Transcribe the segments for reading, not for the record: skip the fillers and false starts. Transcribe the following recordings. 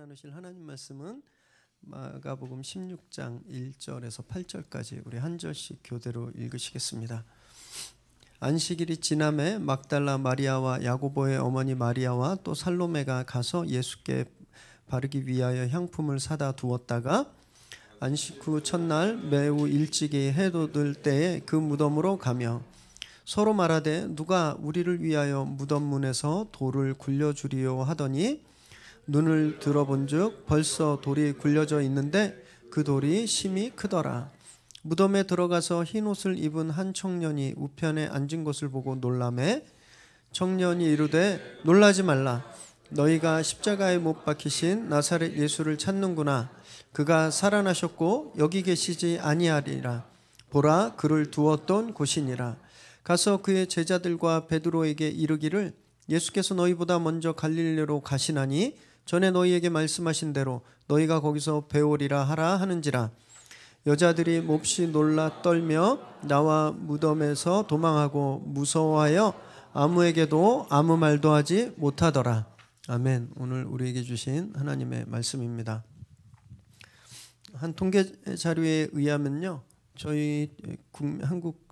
나누실 하나님 말씀은 마가복음 16장 1절에서 8절까지 우리 한 절씩 교대로 읽으시겠습니다. 안식일이 지남에 막달라 마리아와 야고보의 어머니 마리아와 또 살로메가 가서 예수께 바르기 위하여 향품을 사다 두었다가 안식 후 첫날 매우 일찍이 해 돋을 때에 그 무덤으로 가며 서로 말하되 누가 우리를 위하여 무덤 문에서 돌을 굴려주리요 하더니 눈을 들어본즉 벌써 돌이 굴려져 있는데 그 돌이 심히 크더라. 무덤에 들어가서 흰 옷을 입은 한 청년이 우편에 앉은 것을 보고 놀라매 청년이 이르되 놀라지 말라. 너희가 십자가에 못 박히신 나사렛 예수를 찾는구나. 그가 살아나셨고 여기 계시지 아니하리라. 보라, 그를 두었던 곳이니라. 가서 그의 제자들과 베드로에게 이르기를 예수께서 너희보다 먼저 갈릴리로 가시나니 전에 너희에게 말씀하신 대로 너희가 거기서 배우리라 하라 하는지라. 여자들이 몹시 놀라 떨며 나와 무덤에서 도망하고 무서워하여 아무에게도 아무 말도 하지 못하더라. 아멘. 오늘 우리에게 주신 하나님의 말씀입니다. 한 통계 자료에 의하면요, 저희 한국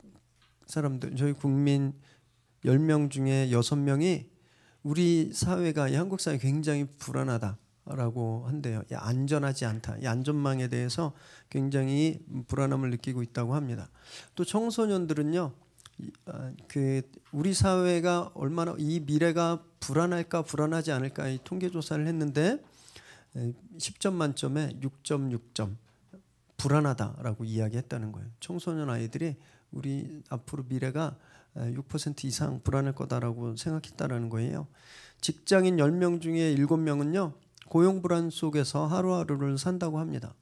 사람들, 저희 국민 10명 중에 6명이 우리 사회가, 이 한국 사회 굉장히 불안하다라고 한대요. 안전하지 않다. 이 안전망에 대해서 굉장히 불안함을 느끼고 있다고 합니다. 또 청소년들은요, 우리 사회가 얼마나 이 미래가 불안할까 불안하지 않을까 이 통계 조사를 했는데 10점 만점에 6.6점 불안하다라고 이야기했다는 거예요. 청소년 아이들이 우리 앞으로 미래가 6% 이상 불안할 거다라고 생각했다라는 거예요. 직장인 10명 중에 7명은요 고용 불안 속에서 하루하루를 산다고 합니다.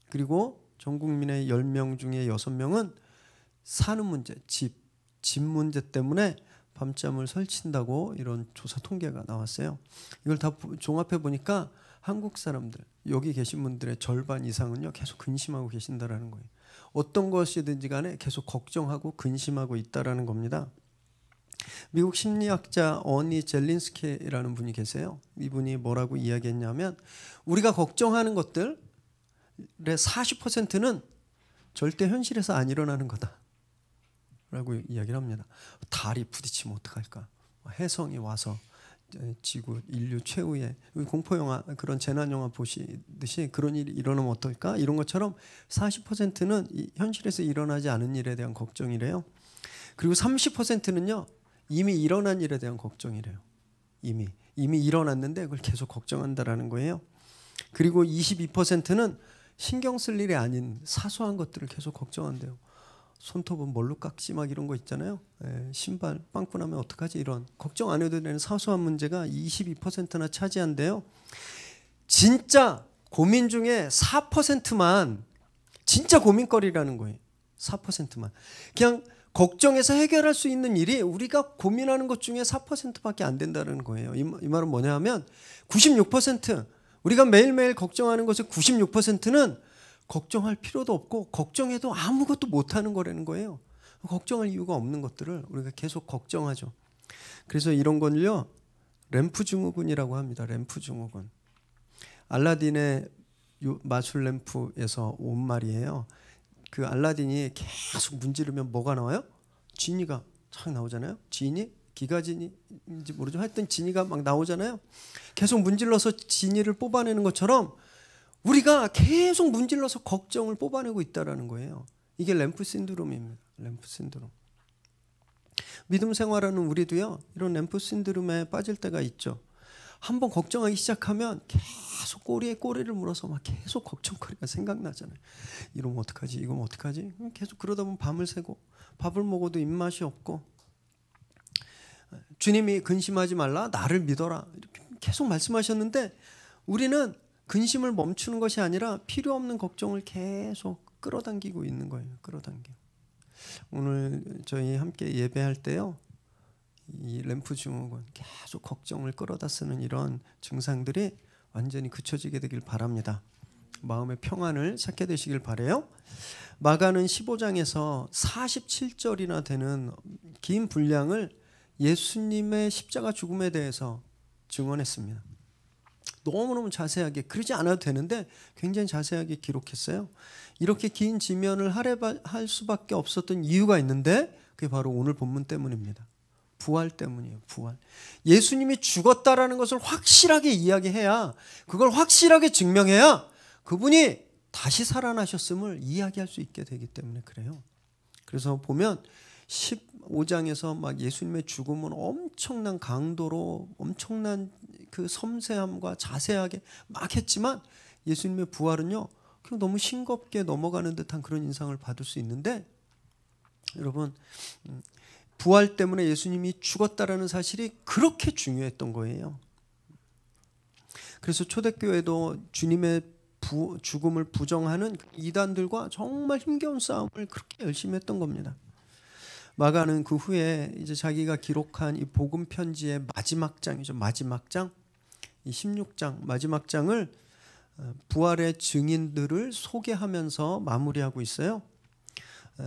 그리고 전 국민의 10명 중에 6명은 사는 문제, 집 문제 때문에 밤잠을 설친다고 이런 조사 통계가 나왔어요. 이걸 다 종합해 보니까 한국 사람들, 여기 계신 분들의 절반 이상은요 계속 근심하고 계신다라는 거예요. 어떤 것이든지 간에 계속 걱정하고 근심하고 있다라는 겁니다. 미국 심리학자 어니 젤린스키라는 분이 계세요. 이분이 뭐라고 이야기했냐면 우리가 걱정하는 것들의 40%는 절대 현실에서 안 일어나는 거다라고 이야기를 합니다. 달이 부딪히면 어떡할까? 혜성이 와서 지구 인류 최후의 공포영화, 그런 재난영화 보시듯이 그런 일이 일어나면 어떨까? 이런 것처럼 40%는 현실에서 일어나지 않은 일에 대한 걱정이래요. 그리고 30%는요 이미 일어난 일에 대한 걱정이래요. 이미 일어났는데 그걸 계속 걱정한다라는 거예요. 그리고 22%는 신경 쓸 일이 아닌 사소한 것들을 계속 걱정한대요. 손톱은 뭘로 깎지 막 이런 거 있잖아요. 신발 빵꾸 나면 어떡하지, 이런 걱정 안 해도 되는 사소한 문제가 22%나 차지한대요. 진짜 고민 중에 4%만 진짜 고민거리라는 거예요. 4%만 그냥 걱정해서 해결할 수 있는 일이 우리가 고민하는 것 중에 4%밖에 안 된다는 거예요. 이 말은 뭐냐 하면 96%, 우리가 매일매일 걱정하는 것의 96%는 걱정할 필요도 없고 걱정해도 아무것도 못하는 거라는 거예요. 걱정할 이유가 없는 것들을 우리가 계속 걱정하죠. 그래서 이런 건요 램프 증후군이라고 합니다. 램프 증후군. 알라딘의 마술 램프에서 온 말이에요. 그 알라딘이 계속 문지르면 뭐가 나와요? 지니가 착 나오잖아요. 지니? 기가지니인지 모르죠. 하여튼 지니가 막 나오잖아요. 계속 문질러서 지니를 뽑아내는 것처럼 우리가 계속 문질러서 걱정을 뽑아내고 있다는 거예요. 이게 램프 신드롬입니다. 램프 신드롬. 믿음 생활하는 우리도요 이런 램프 신드롬에 빠질 때가 있죠. 한번 걱정하기 시작하면 계속 꼬리에 꼬리를 물어서 막 계속 걱정거리가 생각나잖아요. 이러면 어떡하지? 이거면 어떡하지? 계속 그러다 보면 밤을 새고 밥을 먹어도 입맛이 없고, 주님이 근심하지 말라, 나를 믿어라 이렇게 계속 말씀하셨는데 우리는 근심을 멈추는 것이 아니라 필요 없는 걱정을 계속 끌어당기고 있는 거예요. 끌어당기고. 오늘 저희 함께 예배할 때요 이 램프 증후군, 계속 걱정을 끌어다 쓰는 이런 증상들이 완전히 그쳐지게 되길 바랍니다. 마음의 평안을 찾게 되시길 바라요. 마가는 15장에서 47절이나 되는 긴 분량을 예수님의 십자가 죽음에 대해서 증언했습니다. 너무너무 자세하게, 그러지 않아도 되는데 굉장히 자세하게 기록했어요. 이렇게 긴 지면을 할 수밖에 없었던 이유가 있는데 그게 바로 오늘 본문 때문입니다. 부활 때문이에요. 부활. 예수님이 죽었다라는 것을 확실하게 이야기해야, 그걸 확실하게 증명해야 그분이 다시 살아나셨음을 이야기할 수 있게 되기 때문에 그래요. 그래서 보면 15장에서 막 예수님의 죽음은 엄청난 강도로, 엄청난 그 섬세함과 자세하게 막 했지만 예수님의 부활은요, 그냥 너무 싱겁게 넘어가는 듯한 그런 인상을 받을 수 있는데, 여러분, 부활 때문에 예수님이 죽었다라는 사실이 그렇게 중요했던 거예요. 그래서 초대교회도 주님의 죽음을 부정하는 이단들과 정말 힘겨운 싸움을 그렇게 열심히 했던 겁니다. 마가는 그 후에 이제 자기가 기록한 이 복음 편지의 마지막 장이죠. 마지막 장, 이 16장 마지막 장을 부활의 증인들을 소개하면서 마무리하고 있어요.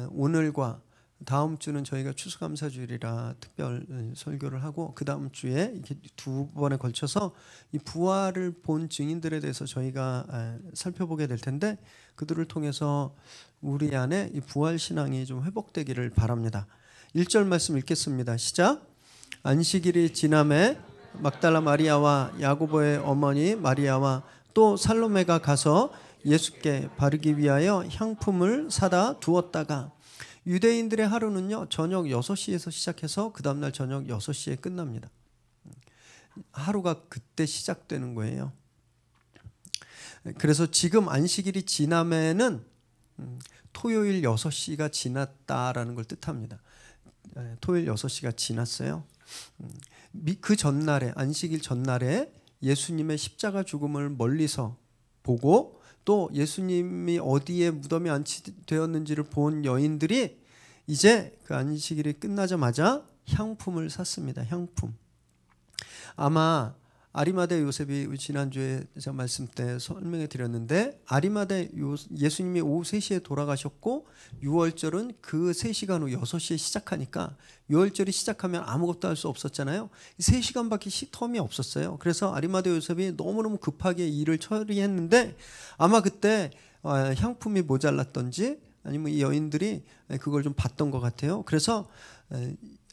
오늘과 다음 주는 저희가 추수감사주일이라 특별 설교를 하고, 그 다음 주에 이렇게 두 번에 걸쳐서 이 부활을 본 증인들에 대해서 저희가 살펴보게 될 텐데, 그들을 통해서 우리 안에 이 부활 신앙이 좀 회복되기를 바랍니다. 1절 말씀 읽겠습니다. 시작. 안식일이 지남에 막달라 마리아와 야고보의 어머니 마리아와 또 살로메가 가서 예수께 바르기 위하여 향품을 사다 두었다가, 유대인들의 하루는요 저녁 6시에서 시작해서 그 다음날 저녁 6시에 끝납니다. 하루가 그때 시작되는 거예요. 그래서 지금 안식일이 지나면은 토요일 6시가 지났다라는 걸 뜻합니다. 토요일 6시가 지났어요. 그 전날에, 안식일 전날에 예수님의 십자가 죽음을 멀리서 보고, 또 예수님이 어디에 무덤에 안치되었는지를 본 여인들이 이제 그 안식일이 끝나자마자 향품을 샀습니다. 향품. 아마 아리마대 요셉이 지난주에 제가 말씀 때 설명해 드렸는데, 아리마대 예수님이 오후 3시에 돌아가셨고 6월절은 그 3시간 후 6시에 시작하니까 6월절이 시작하면 아무것도 할 수 없었잖아요. 3시간밖에 텀이 없었어요. 그래서 아리마대 요셉이 너무너무 급하게 일을 처리했는데, 아마 그때 향품이 모자랐던지 아니면 이 여인들이 그걸 좀 봤던 것 같아요. 그래서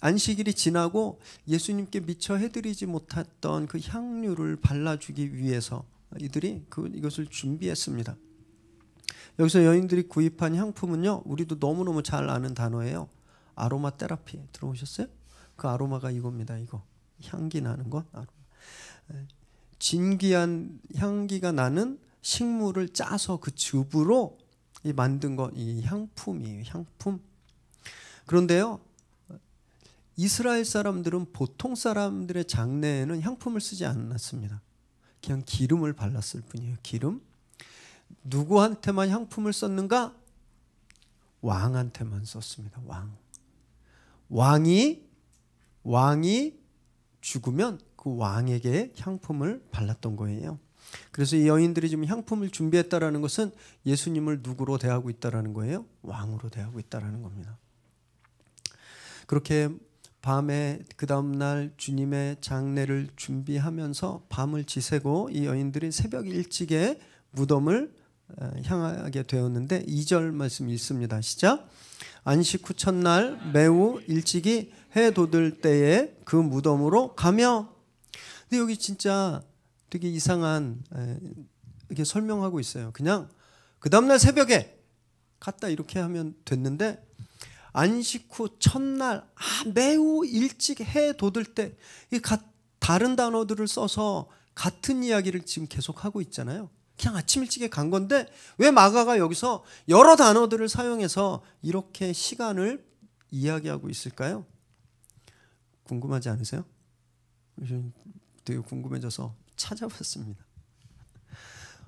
안식일이 지나고 예수님께 미처 해드리지 못했던 그 향유를 발라주기 위해서 이들이 이것을 준비했습니다. 여기서 여인들이 구입한 향품은요, 우리도 너무너무 잘 아는 단어예요. 아로마 테라피. 들어보셨어요? 그 아로마가 이겁니다. 이거 향기 나는 것. 진귀한 향기가 나는 식물을 짜서 그 즙으로 만든 것, 이 향품이에요. 향품. 그런데요, 이스라엘 사람들은 보통 사람들의 장례에는 향품을 쓰지 않았습니다. 그냥 기름을 발랐을 뿐이에요. 기름. 누구한테만 향품을 썼는가? 왕한테만 썼습니다. 왕이 죽으면 그 왕에게 향품을 발랐던 거예요. 그래서 이 여인들이 지금 향품을 준비했다라는 것은 예수님을 누구로 대하고 있다라는 거예요? 왕으로 대하고 있다라는 겁니다. 그렇게 밤에 그 다음날 주님의 장례를 준비하면서 밤을 지새고 이 여인들이 새벽 일찍에 무덤을 향하게 되었는데, 2절 말씀 읽습니다. 시작. 안식 후 첫날 매우 일찍이 해 돋을 때에 그 무덤으로 가며. 근데 여기 진짜 되게 이상한 이렇게 설명하고 있어요. 그냥 그 다음날 새벽에 갔다 이렇게 하면 됐는데, 안식 후 첫날 매우 일찍 해 돋을 때, 다른 단어들을 써서 같은 이야기를 지금 계속하고 있잖아요. 그냥 아침 일찍에 간 건데 왜 마가가 여기서 여러 단어들을 사용해서 이렇게 시간을 이야기하고 있을까요? 궁금하지 않으세요? 되게 궁금해져서 찾아봤습니다.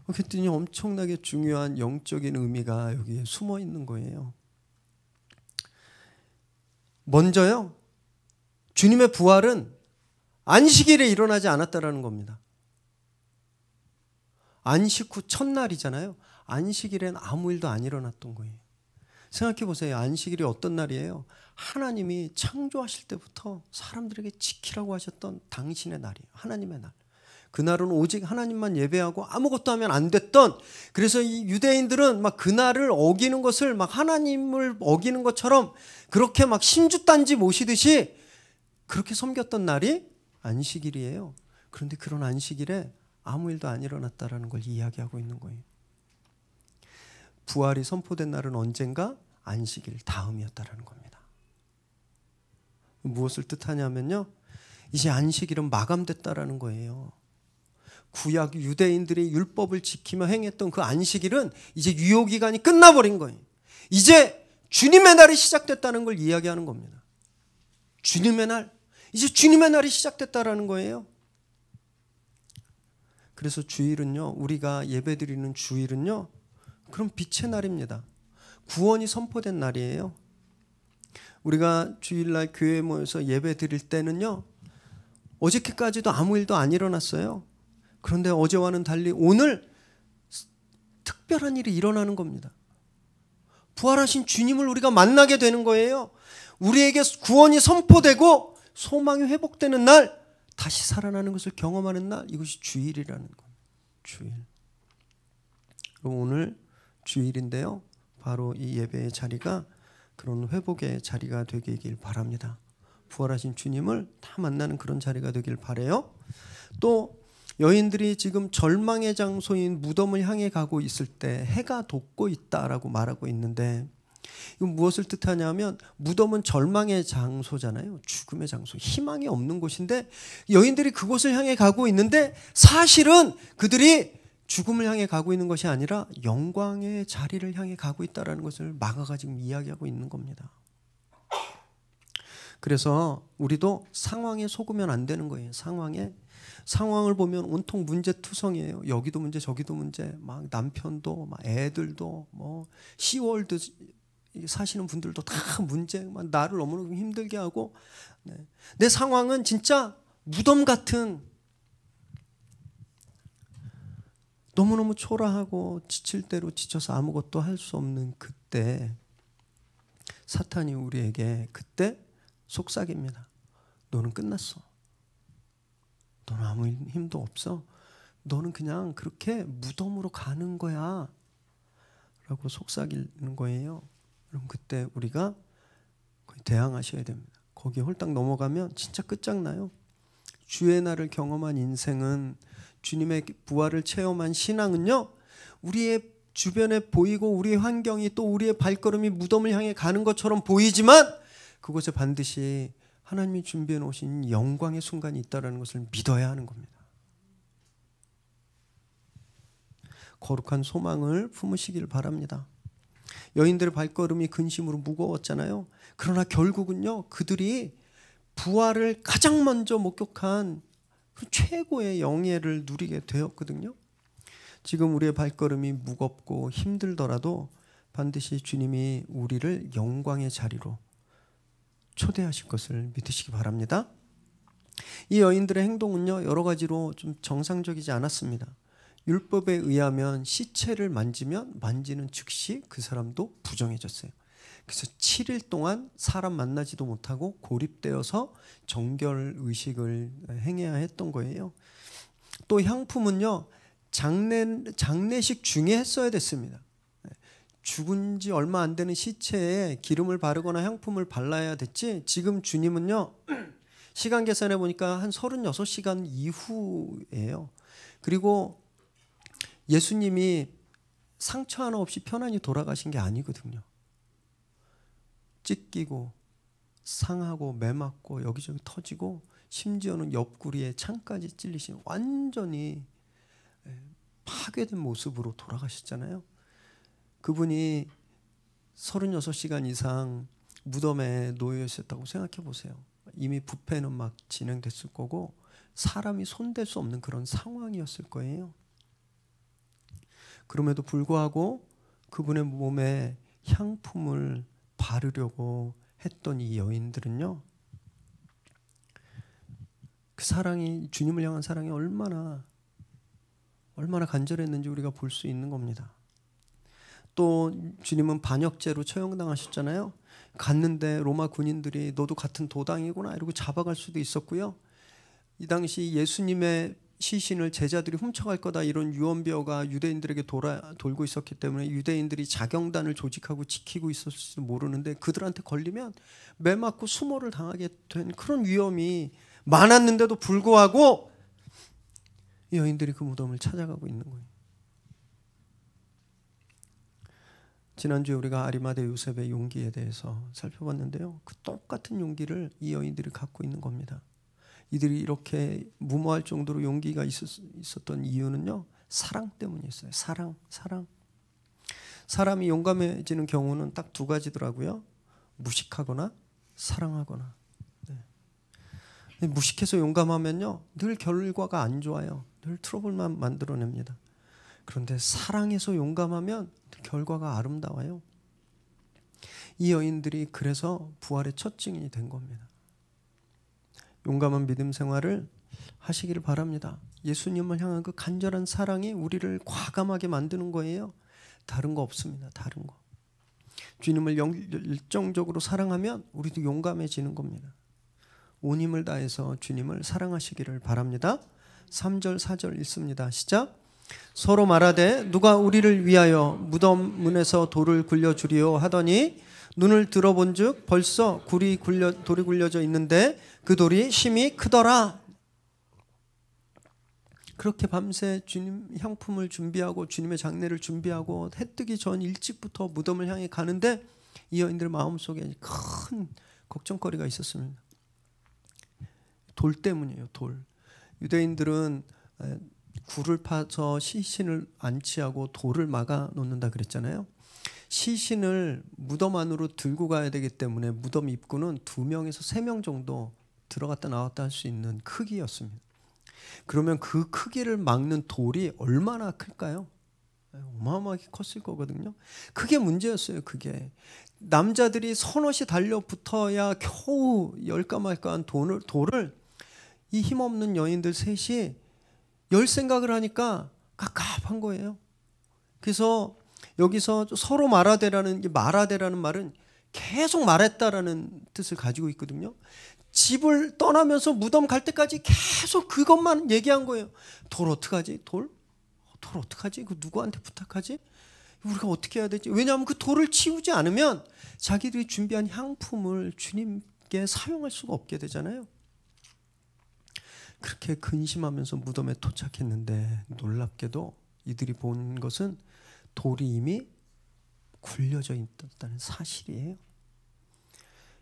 그랬더니 엄청나게 중요한 영적인 의미가 여기에 숨어 있는 거예요. 먼저요, 주님의 부활은 안식일에 일어나지 않았다라는 겁니다. 안식 후 첫날이잖아요. 안식일엔 아무 일도 안 일어났던 거예요. 생각해 보세요. 안식일이 어떤 날이에요? 하나님이 창조하실 때부터 사람들에게 지키라고 하셨던 당신의 날이에요. 하나님의 날. 그날은 오직 하나님만 예배하고 아무것도 하면 안 됐던, 그래서 이 유대인들은 막 그날을 어기는 것을 막 하나님을 어기는 것처럼 그렇게 막 심주딴지 모시듯이 그렇게 섬겼던 날이 안식일이에요. 그런데 그런 안식일에 아무 일도 안 일어났다라는 걸 이야기하고 있는 거예요. 부활이 선포된 날은 언젠가? 안식일 다음이었다라는 겁니다. 무엇을 뜻하냐면요, 이제 안식일은 마감됐다라는 거예요. 구약 유대인들이 율법을 지키며 행했던 그 안식일은 이제 유효기간이 끝나버린 거예요. 이제 주님의 날이 시작됐다는 걸 이야기하는 겁니다. 주님의 날, 이제 주님의 날이 시작됐다라는 거예요. 그래서 주일은요, 우리가 예배드리는 주일은요, 그럼 빛의 날입니다. 구원이 선포된 날이에요. 우리가 주일날 교회에 모여서 예배 드릴 때는요, 어저께까지도 아무 일도 안 일어났어요. 그런데 어제와는 달리 오늘 특별한 일이 일어나는 겁니다. 부활하신 주님을 우리가 만나게 되는 거예요. 우리에게 구원이 선포되고 소망이 회복되는 날, 다시 살아나는 것을 경험하는 날, 이것이 주일이라는 겁니다. 주일. 오늘 주일인데요, 바로 이 예배의 자리가 그런 회복의 자리가 되길 바랍니다. 부활하신 주님을 다 만나는 그런 자리가 되길 바라요. 또 여인들이 지금 절망의 장소인 무덤을 향해 가고 있을 때 해가 돋고 있다라고 말하고 있는데, 이건 무엇을 뜻하냐면 무덤은 절망의 장소잖아요. 죽음의 장소, 희망이 없는 곳인데 여인들이 그곳을 향해 가고 있는데, 사실은 그들이 죽음을 향해 가고 있는 것이 아니라 영광의 자리를 향해 가고 있다는 것을 마가가 지금 이야기하고 있는 겁니다. 그래서 우리도 상황에 속으면 안 되는 거예요. 상황을 보면 온통 문제투성이에요. 여기도 문제, 저기도 문제, 막 남편도, 막 애들도, 뭐 시월드 사시는 분들도 다 문제, 막 나를 너무너무 힘들게 하고, 내 상황은 진짜 무덤 같은, 너무너무 초라하고 지칠 대로 지쳐서 아무것도 할 수 없는 그때 사탄이 우리에게 그때 속삭입니다. 너는 끝났어. 너는 아무 힘도 없어. 너는 그냥 그렇게 무덤으로 가는 거야 라고 속삭이는 거예요. 그럼 그때 우리가 대항하셔야 됩니다. 거기에 홀딱 넘어가면 진짜 끝장나요. 주의 날을 경험한 인생은, 주님의 부활을 체험한 신앙은요, 우리의 주변에 보이고 우리의 환경이 또 우리의 발걸음이 무덤을 향해 가는 것처럼 보이지만 그곳에 반드시 하나님이 준비해 놓으신 영광의 순간이 있다는 것을 믿어야 하는 겁니다. 거룩한 소망을 품으시길 바랍니다. 여인들의 발걸음이 근심으로 무거웠잖아요. 그러나 결국은요, 그들이 부활을 가장 먼저 목격한 그 최고의 영예를 누리게 되었거든요. 지금 우리의 발걸음이 무겁고 힘들더라도 반드시 주님이 우리를 영광의 자리로 초대하실 것을 믿으시기 바랍니다. 이 여인들의 행동은요, 여러 가지로 좀 정상적이지 않았습니다. 율법에 의하면 시체를 만지는 즉시 그 사람도 부정해졌어요. 그래서 7일 동안 사람 만나지도 못하고 고립되어서 정결 의식을 행해야 했던 거예요. 또 향품은요, 장례식 중에 했어야 됐습니다. 죽은 지 얼마 안 되는 시체에 기름을 바르거나 향품을 발라야 됐지, 지금 주님은요, 시간 계산해 보니까 한 36시간 이후예요. 그리고 예수님이 상처 하나 없이 편안히 돌아가신 게 아니거든요. 찢기고 상하고 매맞고 여기저기 터지고 심지어는 옆구리에 창까지 찔리신 완전히 파괴된 모습으로 돌아가셨잖아요. 그분이 36시간 이상 무덤에 놓여 있었다고 생각해 보세요. 이미 부패는 막 진행됐을 거고 사람이 손댈 수 없는 그런 상황이었을 거예요. 그럼에도 불구하고 그분의 몸에 향품을 바르려고 했던 이 여인들은요, 그 사랑이, 주님을 향한 사랑이 얼마나 간절했는지 우리가 볼 수 있는 겁니다. 또 주님은 반역죄로 처형당하셨잖아요. 갔는데 로마 군인들이 너도 같은 도당이구나 이러고 잡아갈 수도 있었고요. 이 당시 예수님의 시신을 제자들이 훔쳐갈 거다 이런 유언비어가 유대인들에게 돌고 있었기 때문에 유대인들이 자경단을 조직하고 지키고 있었을지도 모르는데 그들한테 걸리면 매 맞고 수모를 당하게 된 그런 위험이 많았는데도 불구하고 이 여인들이 그 무덤을 찾아가고 있는 거예요. 지난주에 우리가 아리마대 요셉의 용기에 대해서 살펴봤는데요. 그 똑같은 용기를 이 여인들이 갖고 있는 겁니다. 이들이 이렇게 무모할 정도로 용기가 있었던 이유는요, 사랑 때문이었어요. 사랑. 사람이 용감해지는 경우는 딱 두 가지더라고요. 무식하거나 사랑하거나. 네. 무식해서 용감하면요, 늘 결과가 안 좋아요. 늘 트러블만 만들어냅니다. 그런데 사랑해서 용감하면 결과가 아름다워요. 이 여인들이 그래서 부활의 첫 증인이 된 겁니다. 용감한 믿음 생활을 하시기를 바랍니다. 예수님을 향한 그 간절한 사랑이 우리를 과감하게 만드는 거예요. 다른 거 없습니다. 다른 거. 주님을 열정적으로 사랑하면 우리도 용감해지는 겁니다. 온 힘을 다해서 주님을 사랑하시기를 바랍니다. 3절 4절 읽습니다. 시작. 서로 말하되 누가 우리를 위하여 무덤 문에서 돌을 굴려주리요 하더니 눈을 들어본즉 벌써 돌이 굴려져 있는데 그 돌이 심히 크더라. 그렇게 밤새 주님 향품을 준비하고 주님의 장례를 준비하고 해 뜨기 전 일찍부터 무덤을 향해 가는데 이 여인들 마음속에 큰 걱정거리가 있었습니다. 돌 때문이에요. 돌. 유대인들은 굴을 파서 시신을 안치하고 돌을 막아 놓는다 그랬잖아요. 시신을 무덤 안으로 들고 가야 되기 때문에 무덤 입구는 2명에서 3명 정도 들어갔다 나왔다 할 수 있는 크기였습니다. 그러면 그 크기를 막는 돌이 얼마나 클까요? 어마어마하게 컸을 거거든요. 그게 문제였어요. 그게 남자들이 서너시 달려붙어야 겨우 열까 말까한 돌을 이 힘없는 여인들 셋이 열 생각을 하니까 갑갑한 거예요. 그래서 여기서 서로 말하되라는 말은 계속 말했다라는 뜻을 가지고 있거든요. 집을 떠나면서 무덤 갈 때까지 계속 그것만 얘기한 거예요. 돌 어떡하지? 돌 어떡하지? 그 누구한테 부탁하지? 우리가 어떻게 해야 되지? 왜냐하면 그 돌을 치우지 않으면 자기들이 준비한 향품을 주님께 사용할 수가 없게 되잖아요. 그렇게 근심하면서 무덤에 도착했는데 놀랍게도 이들이 본 것은 돌이 이미 굴려져 있었다는 사실이에요.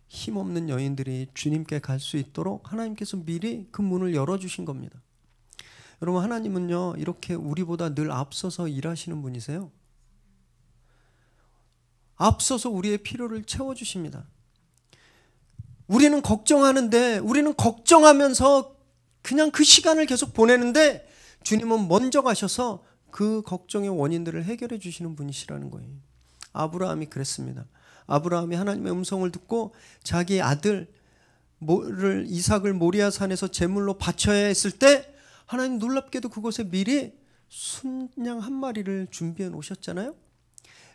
힘없는 여인들이 주님께 갈 수 있도록 하나님께서 미리 그 문을 열어주신 겁니다. 여러분, 하나님은요 이렇게 우리보다 늘 앞서서 일하시는 분이세요. 앞서서 우리의 필요를 채워주십니다. 우리는 걱정하는데 우리는 걱정하면서 그냥 그 시간을 계속 보내는데 주님은 먼저 가셔서 그 걱정의 원인들을 해결해 주시는 분이시라는 거예요. 아브라함이 그랬습니다. 아브라함이 하나님의 음성을 듣고 자기 아들 이삭을 모리아 산에서 제물로 바쳐야 했을 때 하나님 놀랍게도 그곳에 미리 순양 한 마리를 준비해 놓으셨잖아요.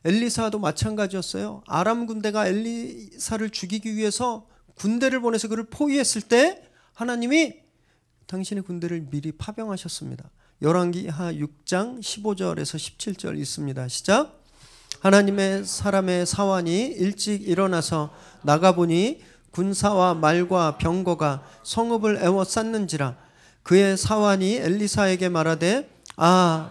엘리사도 마찬가지였어요. 아람 군대가 엘리사를 죽이기 위해서 군대를 보내서 그를 포위했을 때 하나님이 당신의 군대를 미리 파병하셨습니다. 열왕기하 6장 15절에서 17절 있습니다. 시작. 하나님의 사람의 사환이 일찍 일어나서 나가보니 군사와 말과 병거가 성읍을 에워쌌는지라. 그의 사환이 엘리사에게 말하되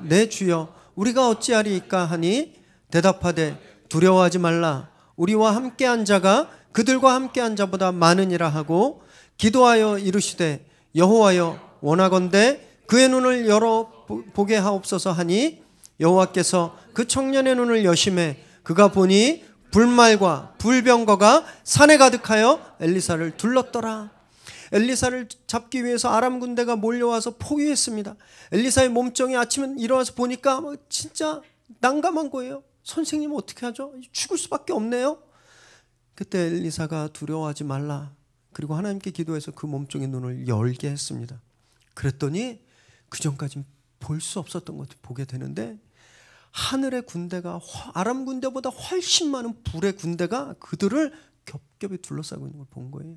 내 주여 우리가 어찌하리이까 하니 대답하되 두려워하지 말라. 우리와 함께한 자가 그들과 함께한 자보다 많으니라 하고 기도하여 이르시되 여호와여 원하건대 그의 눈을 열어 보게 하옵소서 하니 여호와께서 그 청년의 눈을 여심해 그가 보니 불말과 불병거가 산에 가득하여 엘리사를 둘렀더라. 엘리사를 잡기 위해서 아람 군대가 몰려와서 포위했습니다. 엘리사의 몸종이 아침에 일어나서 보니까 진짜 난감한 거예요. 선생님 어떻게 하죠? 죽을 수밖에 없네요. 그때 엘리사가 두려워하지 말라. 그리고 하나님께 기도해서 그 몸종의 눈을 열게 했습니다. 그랬더니 그전까지는 볼 수 없었던 것을 보게 되는데 하늘의 군대가 아람 군대보다 훨씬 많은 불의 군대가 그들을 겹겹이 둘러싸고 있는 걸 본 거예요.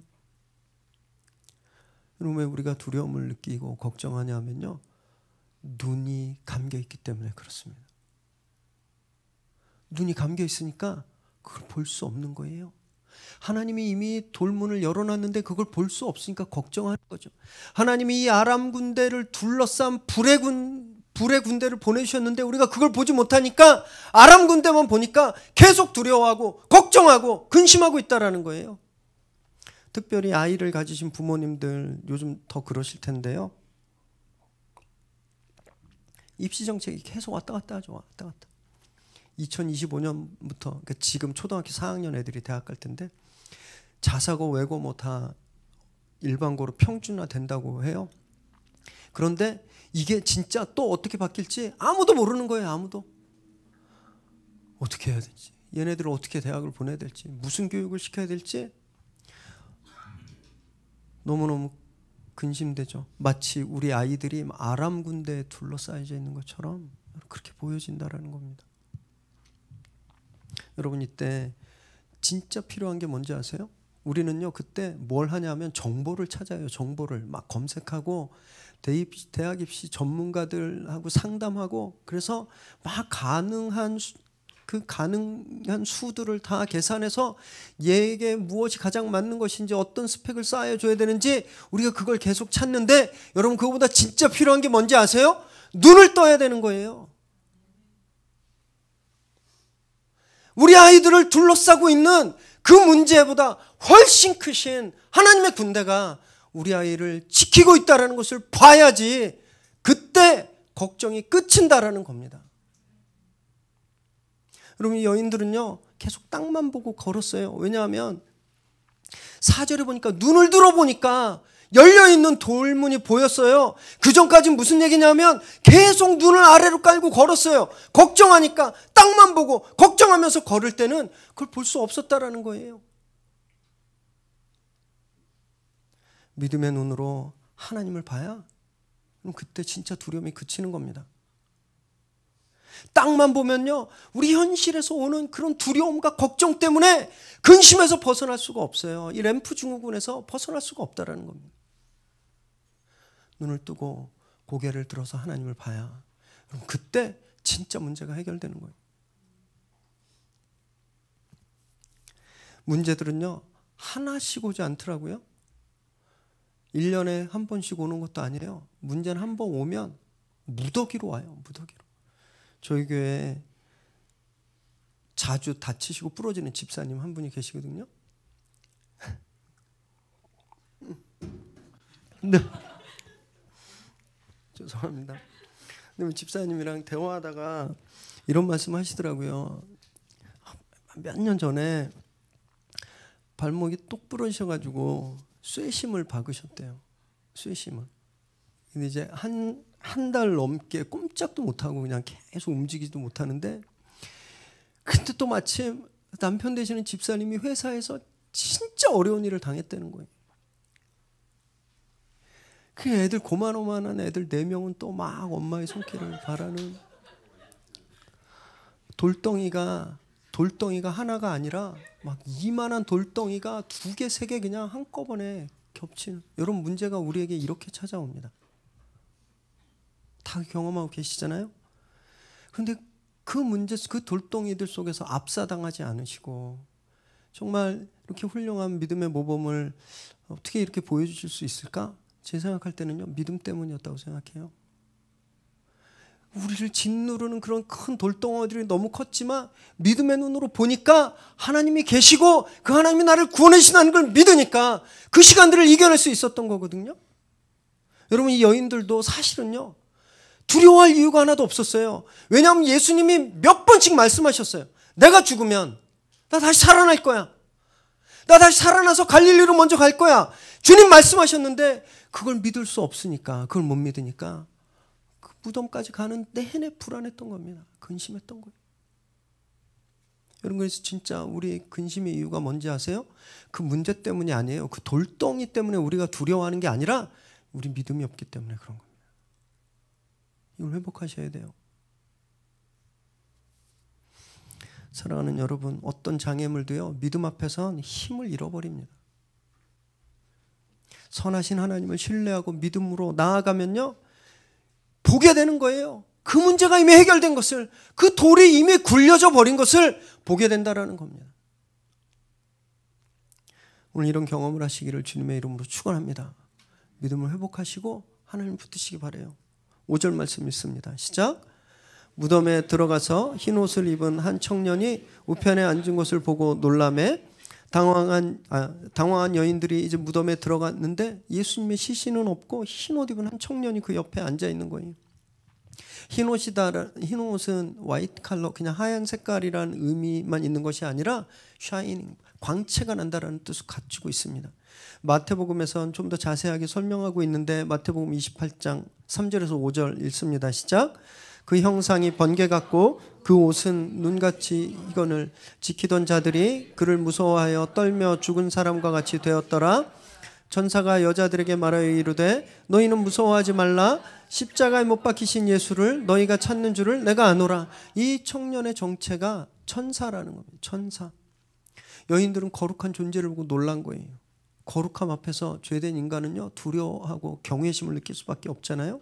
여러분, 왜 우리가 두려움을 느끼고 걱정하냐면요, 눈이 감겨 있기 때문에 그렇습니다. 눈이 감겨 있으니까 그걸 볼 수 없는 거예요. 하나님이 이미 돌문을 열어놨는데 그걸 볼 수 없으니까 걱정하는 거죠. 하나님이 이 아람 군대를 둘러싼 불의 군대를 보내주셨는데 우리가 그걸 보지 못하니까 아람 군대만 보니까 계속 두려워하고 걱정하고 근심하고 있다라는 거예요. 특별히 아이를 가지신 부모님들 요즘 더 그러실 텐데요. 입시 정책이 계속 왔다 갔다 하죠. 왔다 갔다. 2025년부터 그러니까 지금 초등학교 4학년 애들이 대학 갈 텐데 자사고 외고 뭐 다 일반고로 평준화 된다고 해요. 그런데 이게 진짜 또 어떻게 바뀔지 아무도 모르는 거예요. 아무도. 어떻게 해야 될지, 얘네들을 어떻게 대학을 보내야 될지, 무슨 교육을 시켜야 될지 너무너무 근심되죠. 마치 우리 아이들이 아람 군대에 둘러싸여져 있는 것처럼 그렇게 보여진다라는 겁니다. 여러분, 이때 진짜 필요한 게 뭔지 아세요? 우리는요 그때 뭘 하냐면 정보를 찾아요. 정보를 막 검색하고 대학 입시 전문가들하고 상담하고, 그래서 막 가능한 수들을 다 계산해서 얘에게 무엇이 가장 맞는 것인지, 어떤 스펙을 쌓아줘야 되는지 우리가 그걸 계속 찾는데, 여러분 그거보다 진짜 필요한 게 뭔지 아세요? 눈을 떠야 되는 거예요. 우리 아이들을 둘러싸고 있는 그 문제보다 훨씬 크신 하나님의 군대가 우리 아이를 지키고 있다는 것을 봐야지 그때 걱정이 끝인다라는 겁니다. 여러분, 이 여인들은요 계속 땅만 보고 걸었어요. 왜냐하면 4절에 보니까 눈을 들어보니까 열려있는 돌문이 보였어요. 그 전까지는 무슨 얘기냐면 계속 눈을 아래로 깔고 걸었어요. 걱정하니까 땅만 보고 걱정하면서 걸을 때는 그걸 볼 수 없었다라는 거예요. 믿음의 눈으로 하나님을 봐야 그럼 그때 진짜 두려움이 그치는 겁니다. 땅만 보면요 우리 현실에서 오는 그런 두려움과 걱정 때문에 근심에서 벗어날 수가 없어요. 이 램프 증후군에서 벗어날 수가 없다라는 겁니다. 눈을 뜨고 고개를 들어서 하나님을 봐야 그럼 그때 진짜 문제가 해결되는 거예요. 문제들은요 하나씩 오지 않더라고요. 1년에 한 번씩 오는 것도 아니에요. 문제는 한 번 오면 무더기로 와요. 무더기로. 저희 교회에 자주 다치시고 부러지는 집사님 한 분이 계시거든요. 네. 죄송합니다. 근데 집사님이랑 대화하다가 이런 말씀 하시더라고요. 몇 년 전에 발목이 똑 부러지셔가지고 쇠심을 박으셨대요. 쇠심을. 근데 이제 한 달 넘게 꼼짝도 못하고 그냥 계속 움직이지도 못하는데, 근데 또 마침 남편 되시는 집사님이 회사에서 진짜 어려운 일을 당했다는 거예요. 그 애들 고만고만한 애들 4명은 또 막 엄마의 손길을 바라는, 돌덩이가 하나가 아니라 막 이만한 돌덩이가 2개, 3개 그냥 한꺼번에 겹치는, 여러분 문제가 우리에게 이렇게 찾아옵니다. 다 경험하고 계시잖아요. 그런데 그 문제, 그 돌덩이들 속에서 압사당하지 않으시고 정말 이렇게 훌륭한 믿음의 모범을 어떻게 이렇게 보여주실 수 있을까? 제 생각할 때는요 믿음 때문이었다고 생각해요. 우리를 짓누르는 그런 큰 돌덩어리들이 너무 컸지만 믿음의 눈으로 보니까 하나님이 계시고 그 하나님이 나를 구원하신다는 걸 믿으니까 그 시간들을 이겨낼 수 있었던 거거든요. 여러분, 이 여인들도 사실은요 두려워할 이유가 하나도 없었어요. 왜냐하면 예수님이 몇 번씩 말씀하셨어요. 내가 죽으면 나 다시 살아날 거야. 나 다시 살아나서 갈릴리로 먼저 갈 거야. 주님 말씀하셨는데 그걸 믿을 수 없으니까, 그걸 못 믿으니까 그 무덤까지 가는 내내 불안했던 겁니다. 근심했던 거예요. 여러분, 그래서 진짜 우리 근심의 이유가 뭔지 아세요? 그 문제 때문이 아니에요. 그 돌덩이 때문에 우리가 두려워하는 게 아니라 우리 믿음이 없기 때문에 그런 겁니다. 이걸 회복하셔야 돼요. 사랑하는 여러분, 어떤 장애물도요 믿음 앞에선 힘을 잃어버립니다. 선하신 하나님을 신뢰하고 믿음으로 나아가면요 보게 되는 거예요. 그 문제가 이미 해결된 것을, 그 돌이 이미 굴려져 버린 것을 보게 된다라는 겁니다. 오늘 이런 경험을 하시기를 주님의 이름으로 축원합니다. 믿음을 회복하시고 하나님 붙드시기 바라요. 5절 말씀 있습니다. 시작. 무덤에 들어가서 흰 옷을 입은 한 청년이 우편에 앉은 것을 보고 놀라매 당황한 여인들이 이제 무덤에 들어갔는데 예수님의 시신은 없고 흰 옷 입은 한 청년이 그 옆에 앉아 있는 거예요. 흰 옷은 화이트 컬러, 그냥 하얀 색깔이라는 의미만 있는 것이 아니라 샤이닝, 광채가 난다라는 뜻을 갖추고 있습니다. 마태복음에서는 좀 더 자세하게 설명하고 있는데 마태복음 28장 3절에서 5절 읽습니다. 시작. 그 형상이 번개 같고 그 옷은 눈같이 이건을 지키던 자들이 그를 무서워하여 떨며 죽은 사람과 같이 되었더라. 천사가 여자들에게 말하여 이르되 너희는 무서워하지 말라. 십자가에 못 박히신 예수를 너희가 찾는 줄을 내가 아노라. 이 청년의 정체가 천사라는 겁니다. 천사. 여인들은 거룩한 존재를 보고 놀란 거예요. 거룩함 앞에서 죄된 인간은요, 두려워하고 경외심을 느낄 수밖에 없잖아요.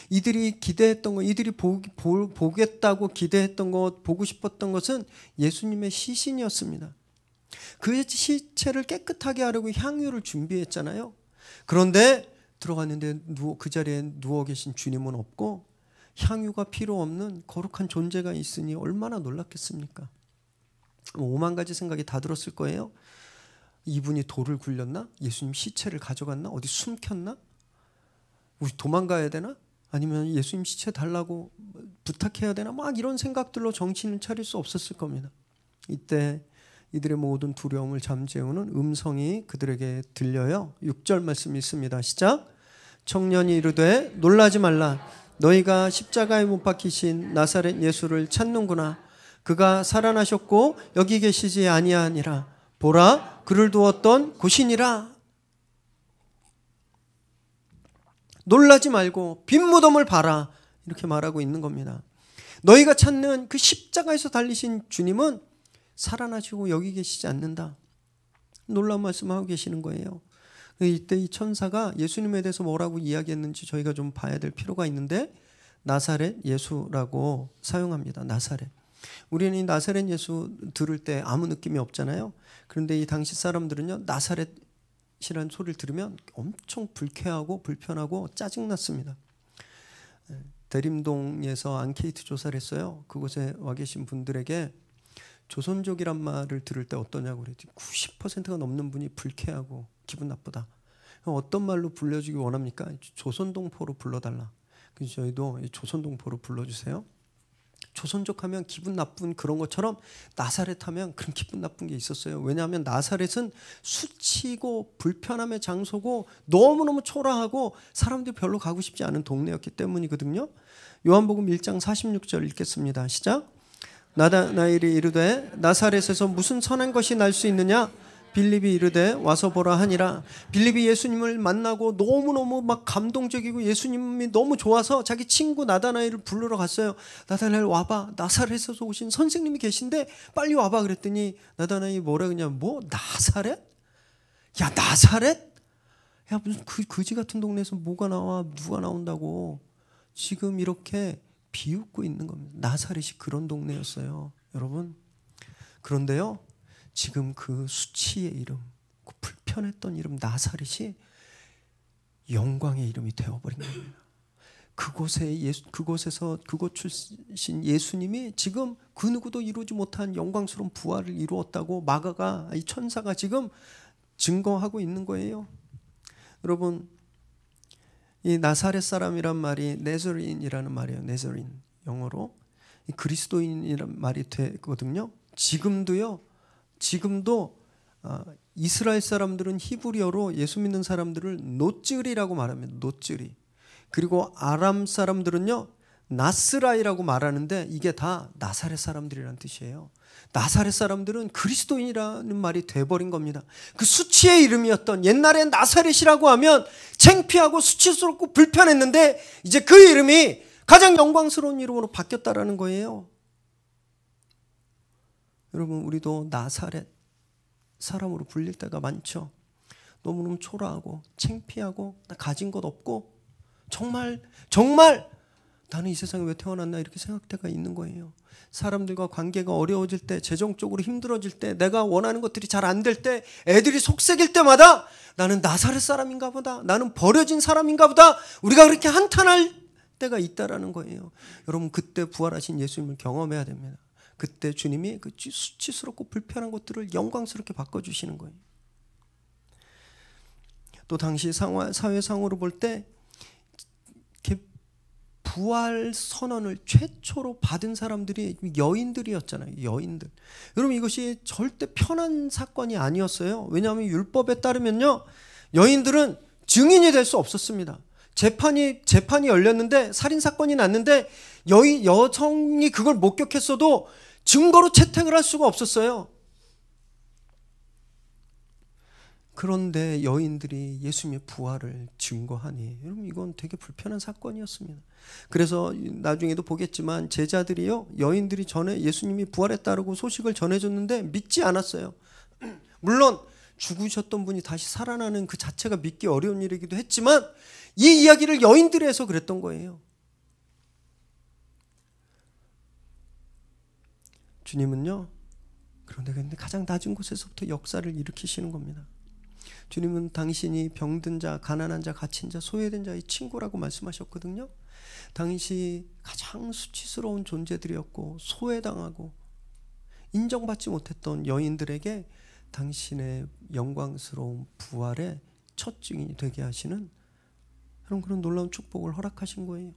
이들이 기대했던 것, 이들이 보겠다고 기대했던 것, 보고 싶었던 것은 예수님의 시신이었습니다. 그 시체를 깨끗하게 하려고 향유를 준비했잖아요. 그런데 들어갔는데 그 자리에 누워 계신 주님은 없고 향유가 필요 없는 거룩한 존재가 있으니 얼마나 놀랐겠습니까? 오만 가지 생각이 다 들었을 거예요. 이분이 돌을 굴렸나? 예수님 시체를 가져갔나? 어디 숨겼나? 우리 도망가야 되나? 아니면 예수님 시체 달라고 부탁해야 되나? 막 이런 생각들로 정신을 차릴 수 없었을 겁니다. 이때 이들의 모든 두려움을 잠재우는 음성이 그들에게 들려요. 6절 말씀이 있습니다. 시작. 청년이 이르되 놀라지 말라. 너희가 십자가에 못 박히신 나사렛 예수를 찾는구나. 그가 살아나셨고 여기 계시지 아니하니라. 보라, 그를 두었던 곳이니라. 놀라지 말고 빈 무덤을 봐라. 이렇게 말하고 있는 겁니다. 너희가 찾는 그 십자가에서 달리신 주님은 살아나시고 여기 계시지 않는다. 놀라운 말씀을 하고 계시는 거예요. 이때 이 천사가 예수님에 대해서 뭐라고 이야기했는지 저희가 좀 봐야 될 필요가 있는데 나사렛 예수라고 사용합니다. 나사렛. 우리는 이 나사렛 예수 들을 때 아무 느낌이 없잖아요. 그런데 이 당시 사람들은요, 나사렛이라는 소리를 들으면 엄청 불쾌하고 불편하고 짜증났습니다. 대림동에서 앙케이트 조사를 했어요. 그곳에 와 계신 분들에게 조선족이란 말을 들을 때 어떠냐고 그랬더니 90%가 넘는 분이 불쾌하고 기분 나쁘다. 어떤 말로 불러주기 원합니까? 조선동포로 불러달라. 그래서 저희도 조선동포로 불러주세요. 조선족 하면 기분 나쁜 그런 것처럼 나사렛 하면 그런 기분 나쁜 게 있었어요. 왜냐하면 나사렛은 수치고 불편함의 장소고 너무너무 초라하고 사람들이 별로 가고 싶지 않은 동네였기 때문이거든요. 요한복음 1장 46절 읽겠습니다. 시작. 나다나엘이 이르되 나사렛에서 무슨 선한 것이 날 수 있느냐? 빌립이 이르되 와서 보라 하니라. 빌립이 예수님을 만나고 너무너무 막 감동적이고 예수님이 너무 좋아서 자기 친구 나다나엘을 부르러 갔어요. 나다나엘 와봐. 나사렛에서 오신 선생님이 계신데 빨리 와봐 그랬더니 나다나엘이 뭐라 그러냐? 뭐 나사렛? 야 나사렛? 야 무슨 거지 같은 동네에서 뭐가 나와? 누가 나온다고? 지금 이렇게 비웃고 있는 겁니다. 나사렛이 그런 동네였어요, 여러분. 그런데요, 지금 그 수치의 이름, 그 불편했던 이름 나사렛이 영광의 이름이 되어버린 겁니다. 그곳에서 그곳 출신 예수님이 지금 그 누구도 이루지 못한 영광스러운 부활을 이루었다고 마가가, 이 천사가 지금 증거하고 있는 거예요. 여러분, 이 나사렛 사람이란 말이 네저린이라는 말이에요. 네저린, 영어로 그리스도인이란 말이 되거든요. 지금도 이스라엘 사람들은 히브리어로 예수 믿는 사람들을 노쯔리라고 말합니다. 노쯔리. 그리고 아람 사람들은요 나스라이라고 말하는데 이게 다 나사렛 사람들이라는 뜻이에요. 나사렛 사람들은 그리스도인이라는 말이 돼버린 겁니다. 그 수치의 이름이었던 옛날에 나사렛이라고 하면 창피하고 수치스럽고 불편했는데 이제 그 이름이 가장 영광스러운 이름으로 바뀌었다라는 거예요. 여러분, 우리도 나사렛 사람으로 불릴 때가 많죠. 너무너무 초라하고 창피하고 나 가진 것 없고 정말 나는 이 세상에 왜 태어났나 이렇게 생각할 때가 있는 거예요. 사람들과 관계가 어려워질 때, 재정적으로 힘들어질 때, 내가 원하는 것들이 잘 안 될 때, 애들이 속색일 때마다 나는 나사렛 사람인가 보다, 나는 버려진 사람인가 보다, 우리가 그렇게 한탄할 때가 있다라는 거예요. 여러분, 그때 부활하신 예수님을 경험해야 됩니다. 그때 주님이 그 수치스럽고 불편한 것들을 영광스럽게 바꿔주시는 거예요. 또 당시 사회상으로 볼 때 부활 선언을 최초로 받은 사람들이 여인들이었잖아요. 여인들. 여러분, 이것이 절대 편한 사건이 아니었어요. 왜냐하면 율법에 따르면요, 여인들은 증인이 될 수 없었습니다. 재판이 열렸는데, 살인 사건이 났는데 여성이 그걸 목격했어도 증거로 채택을 할 수가 없었어요. 그런데 여인들이 예수님의 부활을 증거하니, 여러분, 이건 되게 불편한 사건이었습니다. 그래서 나중에도 보겠지만 제자들이요, 여인들이 전에 예수님이 부활했다고 소식을 전해줬는데 믿지 않았어요. 물론 죽으셨던 분이 다시 살아나는 그 자체가 믿기 어려운 일이기도 했지만 이 이야기를 여인들이 해서 그랬던 거예요. 주님은요, 그런데 가장 낮은 곳에서부터 역사를 일으키시는 겁니다. 주님은 당신이 병든 자, 가난한 자, 갇힌 자, 소외된 자의 친구라고 말씀하셨거든요. 당시 가장 수치스러운 존재들이었고 소외당하고 인정받지 못했던 여인들에게 당신의 영광스러운 부활의 첫 증인이 되게 하시는 그런 놀라운 축복을 허락하신 거예요.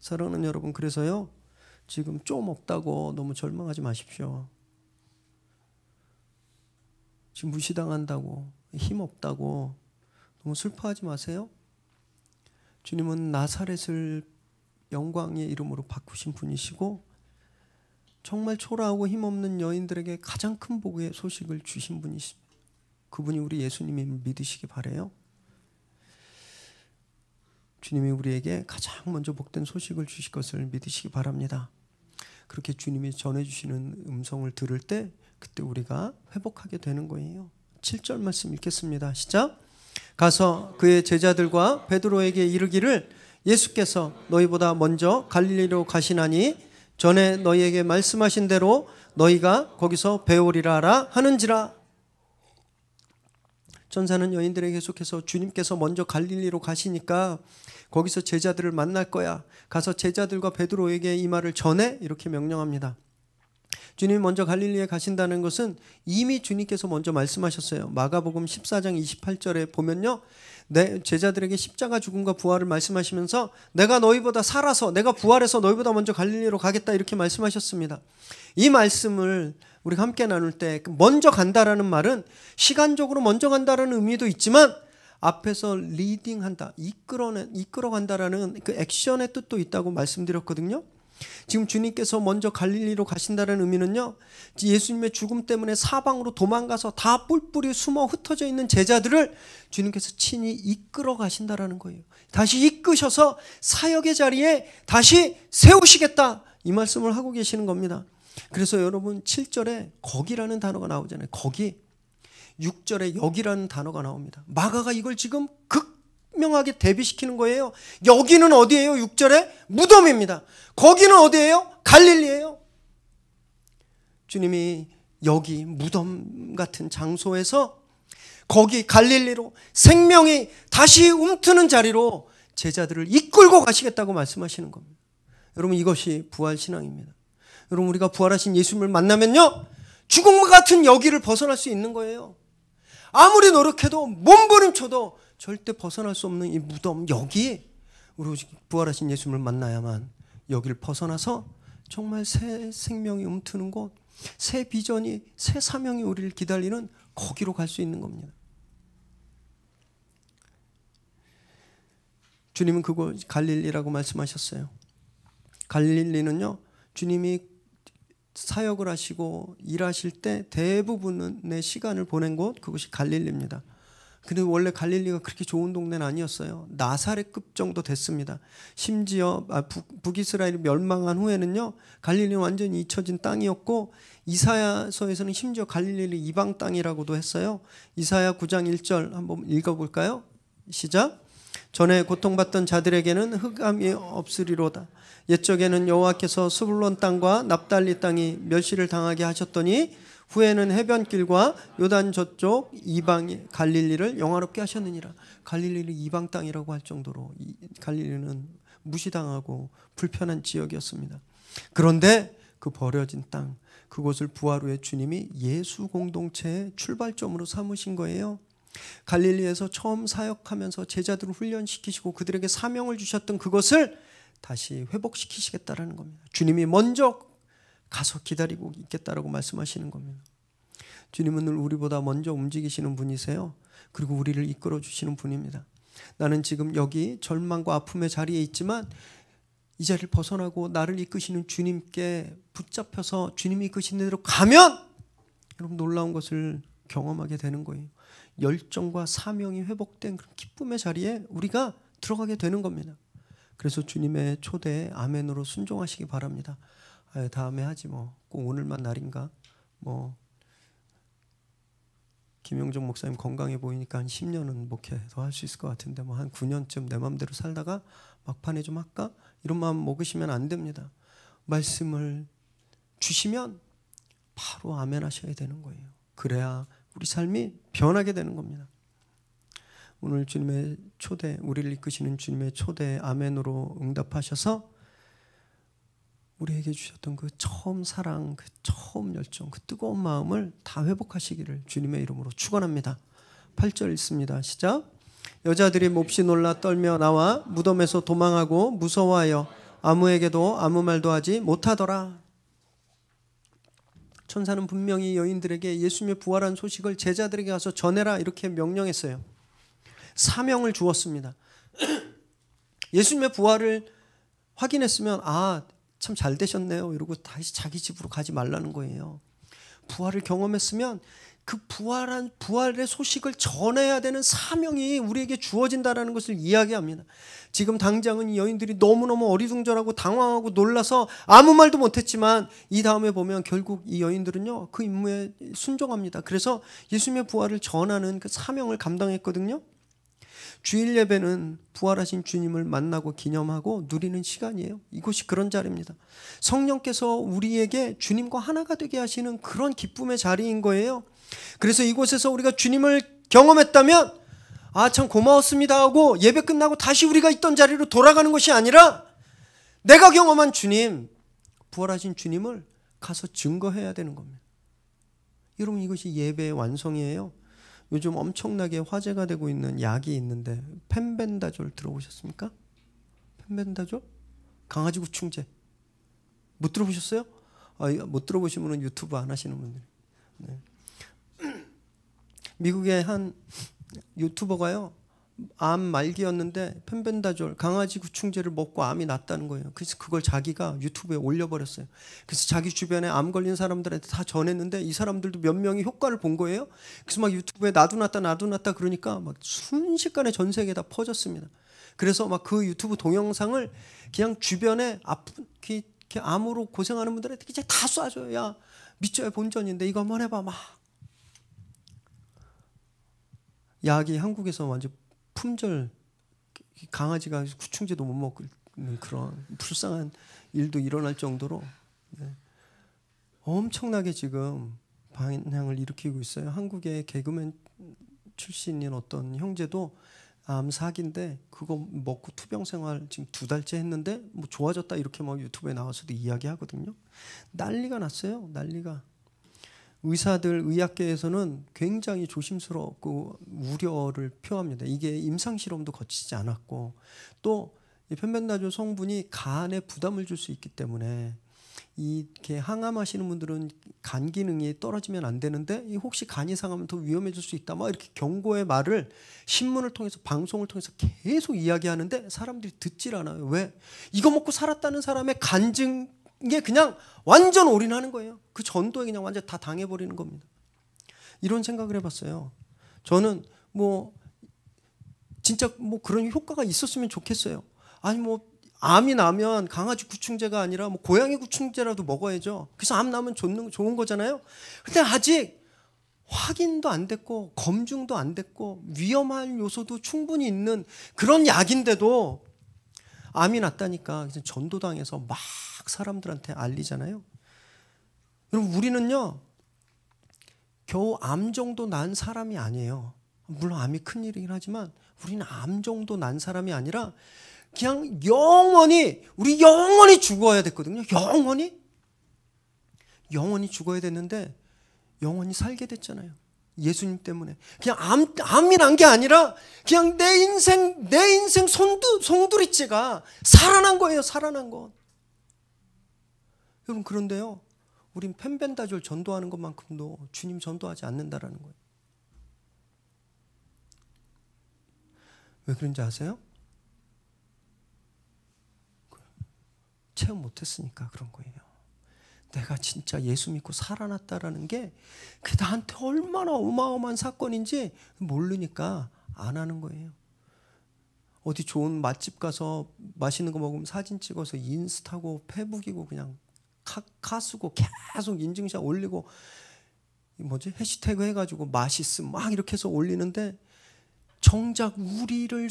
사랑하는 여러분, 그래서요, 지금 좀 없다고 너무 절망하지 마십시오. 지금 무시당한다고, 힘없다고 너무 슬퍼하지 마세요. 주님은 나사렛을 영광의 이름으로 바꾸신 분이시고 정말 초라하고 힘없는 여인들에게 가장 큰 복의 소식을 주신 분이십니다. 그분이 우리 예수님임을 믿으시기 바라요. 주님이 우리에게 가장 먼저 복된 소식을 주실 것을 믿으시기 바랍니다. 그렇게 주님이 전해주시는 음성을 들을 때 그때 우리가 회복하게 되는 거예요. 7절 말씀 읽겠습니다. 시작. 가서 그의 제자들과 베드로에게 이르기를 예수께서 너희보다 먼저 갈릴리로 가시나니 전에 너희에게 말씀하신 대로 너희가 거기서 배우리라 하라 하는지라. 천사는 여인들에게 계속해서 주님께서 먼저 갈릴리로 가시니까 거기서 제자들을 만날 거야. 가서 제자들과 베드로에게 이 말을 전해 이렇게 명령합니다. 주님이 먼저 갈릴리에 가신다는 것은 이미 주님께서 먼저 말씀하셨어요. 마가복음 14장 28절에 보면요, 내 제자들에게 십자가 죽음과 부활을 말씀하시면서 내가 너희보다 살아서 내가 부활해서 너희보다 먼저 갈릴리로 가겠다 이렇게 말씀하셨습니다. 이 말씀을 우리가 함께 나눌 때 먼저 간다라는 말은 시간적으로 먼저 간다라는 의미도 있지만 앞에서 리딩한다, 이끌어간다라는 그 액션의 뜻도 있다고 말씀드렸거든요. 지금 주님께서 먼저 갈릴리로 가신다는 의미는요, 예수님의 죽음 때문에 사방으로 도망가서 다 뿔뿔이 숨어 흩어져 있는 제자들을 주님께서 친히 이끌어 가신다라는 거예요. 다시 이끄셔서 사역의 자리에 다시 세우시겠다, 이 말씀을 하고 계시는 겁니다. 그래서 여러분 7절에 거기라는 단어가 나오잖아요. 거기. 6절에 여기라는 단어가 나옵니다. 마가가 이걸 지금 극명하게 대비시키는 거예요. 여기는 어디예요? 6절에 무덤입니다. 거기는 어디예요? 갈릴리예요. 주님이 여기 무덤 같은 장소에서 거기 갈릴리로 생명이 다시 움트는 자리로 제자들을 이끌고 가시겠다고 말씀하시는 겁니다. 여러분, 이것이 부활신앙입니다. 여러분, 우리가 부활하신 예수님을 만나면요, 죽음과 같은 여기를 벗어날 수 있는 거예요. 아무리 노력해도 몸부림쳐도 절대 벗어날 수 없는 이 무덤, 여기 우리 부활하신 예수님을 만나야만 여기를 벗어나서 정말 새 생명이 움트는 곳, 새 비전이, 새 사명이 우리를 기다리는 거기로 갈 수 있는 겁니다. 주님은 그곳 갈릴리라고 말씀하셨어요. 갈릴리는요, 주님이 사역을 하시고 일하실 때 대부분의 시간을 보낸 곳, 그것이 갈릴리입니다. 근데 원래 갈릴리가 그렇게 좋은 동네는 아니었어요. 나사렛급 정도 됐습니다. 심지어 북이스라엘이 멸망한 후에는요, 갈릴리는 완전히 잊혀진 땅이었고, 이사야서에서는 심지어 갈릴리를 이방 땅이라고도 했어요. 이사야 9장 1절 한번 읽어볼까요? 시작. 전에 고통받던 자들에게는 흑암이 없으리로다. 옛적에는 여호와께서 스불론 땅과 납달리 땅이 멸시를 당하게 하셨더니 후에는 해변길과 요단 저쪽 이방 갈릴리를 영화롭게 하셨느니라. 갈릴리를 이방 땅이라고 할 정도로 갈릴리는 무시당하고 불편한 지역이었습니다. 그런데 그 버려진 땅, 그곳을 부활 후에 주님이 예수 공동체의 출발점으로 삼으신 거예요. 갈릴리에서 처음 사역하면서 제자들을 훈련시키시고 그들에게 사명을 주셨던 그것을 다시 회복시키시겠다라는 겁니다. 주님이 먼저 가서 기다리고 있겠다라고 말씀하시는 겁니다. 주님은 늘 우리보다 먼저 움직이시는 분이세요. 그리고 우리를 이끌어 주시는 분입니다. 나는 지금 여기 절망과 아픔의 자리에 있지만 이 자리를 벗어나고 나를 이끄시는 주님께 붙잡혀서 주님이 이끄시는 대로 가면 여러분 놀라운 것을 경험하게 되는 거예요. 열정과 사명이 회복된 그런 기쁨의 자리에 우리가 들어가게 되는 겁니다. 그래서 주님의 초대에 아멘으로 순종하시기 바랍니다. 다음에 하지 뭐 꼭 오늘만 날인가 뭐 김영정 목사님 건강해 보이니까 한 10년은 목회도 할 수 있을 것 같은데 뭐 한 9년쯤 내 마음대로 살다가 막판에 좀 할까? 이런 마음 먹으시면 안 됩니다. 말씀을 주시면 바로 아멘 하셔야 되는 거예요. 그래야 우리 삶이 변하게 되는 겁니다. 오늘 주님의 초대, 우리를 이끄시는 주님의 초대에 아멘으로 응답하셔서 우리에게 주셨던 그 처음 사랑, 그 처음 열정, 그 뜨거운 마음을 다 회복하시기를 주님의 이름으로 축원합니다. 8절 읽습니다. 시작. 여자들이 몹시 놀라 떨며 나와 무덤에서 도망하고 무서워하여 아무에게도 아무 말도 하지 못하더라. 천사는 분명히 여인들에게 예수님의 부활한 소식을 제자들에게 가서 전해라 이렇게 명령했어요. 사명을 주었습니다. 예수님의 부활을 확인했으면 참 잘 되셨네요 이러고 다시 자기 집으로 가지 말라는 거예요. 부활을 경험했으면 그 부활의 소식을 전해야 되는 사명이 우리에게 주어진다는 것을 이야기합니다. 지금 당장은 이 여인들이 너무너무 어리둥절하고 당황하고 놀라서 아무 말도 못했지만 이 다음에 보면 결국 이 여인들은요 그 임무에 순종합니다. 그래서 예수님의 부활을 전하는 그 사명을 감당했거든요. 주일 예배는 부활하신 주님을 만나고 기념하고 누리는 시간이에요. 이곳이 그런 자리입니다. 성령께서 우리에게 주님과 하나가 되게 하시는 그런 기쁨의 자리인 거예요. 그래서 이곳에서 우리가 주님을 경험했다면 참 고마웠습니다 하고 예배 끝나고 다시 우리가 있던 자리로 돌아가는 것이 아니라 내가 경험한 주님, 부활하신 주님을 가서 증거해야 되는 겁니다. 여러분 이것이 예배의 완성이에요. 요즘 엄청나게 화제가 되고 있는 약이 있는데 펜벤다졸 들어보셨습니까? 펜벤다졸? 강아지 구충제. 못 들어보셨어요? 못 들어보시면 유튜브 안 하시는 분들. 네. 미국의 한 유튜버가요 암 말기였는데 펜벤다졸 강아지 구충제를 먹고 암이 났다는 거예요. 그래서 그걸 자기가 유튜브에 올려버렸어요. 그래서 자기 주변에 암 걸린 사람들한테 다 전했는데 이 사람들도 몇 명이 효과를 본 거예요. 그래서 막 유튜브에 나도 났다 그러니까 막 순식간에 전 세계에 다 퍼졌습니다. 그래서 막 그 유튜브 동영상을 그냥 주변에 이렇게 암으로 고생하는 분들한테 이제 다 쏴줘요. 야 믿져야 본전인데 이거 한번 해봐. 막 약이 한국에서 완전 품절, 강아지가 구충제도 못 먹는 그런 불쌍한 일도 일어날 정도로 엄청나게 지금 방향을 일으키고 있어요. 한국의 개그맨 출신인 어떤 형제도 암 사기인데 그거 먹고 투병 생활 지금 2달째 했는데 뭐 좋아졌다 이렇게 막 유튜브에 나와서도 이야기하거든요. 난리가 났어요. 난리가. 의사들, 의학계에서는 굉장히 조심스럽고 우려를 표합니다. 이게 임상실험도 거치지 않았고 또 펜벤다졸 성분이 간에 부담을 줄 수 있기 때문에 이렇게 항암하시는 분들은 간 기능이 떨어지면 안 되는데 혹시 간이 상하면 더 위험해질 수 있다. 막 이렇게 경고의 말을 신문을 통해서 방송을 통해서 계속 이야기하는데 사람들이 듣질 않아요. 왜? 이거 먹고 살았다는 사람의 간증 이게 그냥 완전 올인하는 거예요. 그 전도에 그냥 완전 다 당해버리는 겁니다. 이런 생각을 해봤어요. 저는 진짜 그런 효과가 있었으면 좋겠어요. 아니 암이 나면 강아지 구충제가 아니라 고양이 구충제라도 먹어야죠. 그래서 암 나면 좋은 거잖아요. 근데 아직 확인도 안 됐고 검증도 안 됐고 위험할 요소도 충분히 있는 그런 약인데도 암이 났다니까 전도당에서 막 사람들한테 알리잖아요. 여러분, 우리는요 겨우 암 정도 난 사람이 아니에요. 물론 암이 큰일이긴 하지만 우리는 암 정도 난 사람이 아니라 그냥 우리 영원히 죽어야 됐거든요. 영원히 죽어야 됐는데 영원히 살게 됐잖아요. 예수님 때문에. 그냥 암이 난 게 아니라 그냥 내 인생 송두리째가 살아난 거예요. 살아난 것. 여러분, 그런데요 우린 펜벤다졸 전도하는 것만큼도 주님 전도하지 않는다라는 거예요. 왜 그런지 아세요? 체험 못했으니까 그런 거예요. 내가 진짜 예수 믿고 살아났다라는 게 그게 나한테 얼마나 어마어마한 사건인지 모르니까 안 하는 거예요. 어디 좋은 맛집 가서 맛있는 거 먹으면 사진 찍어서 인스타고 페북이고 그냥 카수고 계속 인증샷 올리고 해시태그 해가지고 맛있음 막 이렇게 해서 올리는데 정작 우리를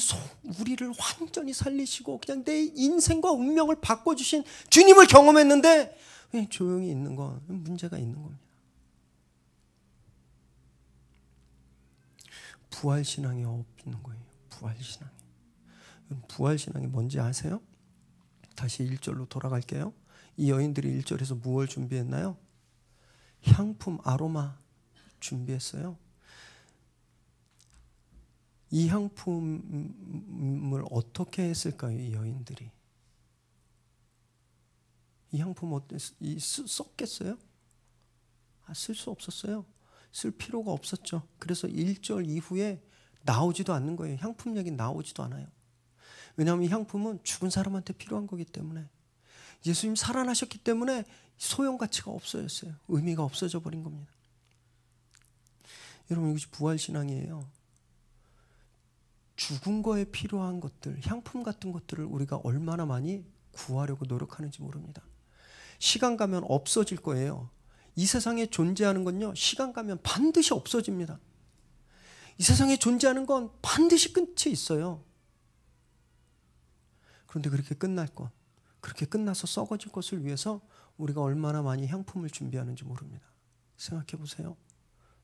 완전히 살리시고 그냥 내 인생과 운명을 바꿔주신 주님을 경험했는데 그냥 조용히 있는 건 문제가 있는 겁니다. 부활신앙이 없는 거예요. 부활신앙이 뭔지 아세요? 다시 1절로 돌아갈게요. 이 여인들이 1절에서 무엇을 준비했나요? 향품, 아로마 준비했어요. 이 향품을 어떻게 했을까요? 이 여인들이. 이 향품 썼겠어요? 쓸 수 없었어요. 쓸 필요가 없었죠. 그래서 1절 이후에 나오지도 않는 거예요. 향품 얘기 나오지도 않아요. 왜냐하면 이 향품은 죽은 사람한테 필요한 거기 때문에, 예수님 살아나셨기 때문에 소용 가치가 없어졌어요. 의미가 없어져 버린 겁니다. 여러분, 이것이 부활신앙이에요. 죽은 거에 필요한 것들, 향품 같은 것들을 우리가 얼마나 많이 구하려고 노력하는지 모릅니다. 시간 가면 없어질 거예요. 이 세상에 존재하는 건요, 시간 가면 반드시 없어집니다. 이 세상에 존재하는 건 반드시 끝이 있어요. 그런데 그렇게 그렇게 끝나서 썩어질 것을 위해서 우리가 얼마나 많이 향품을 준비하는지 모릅니다. 생각해 보세요.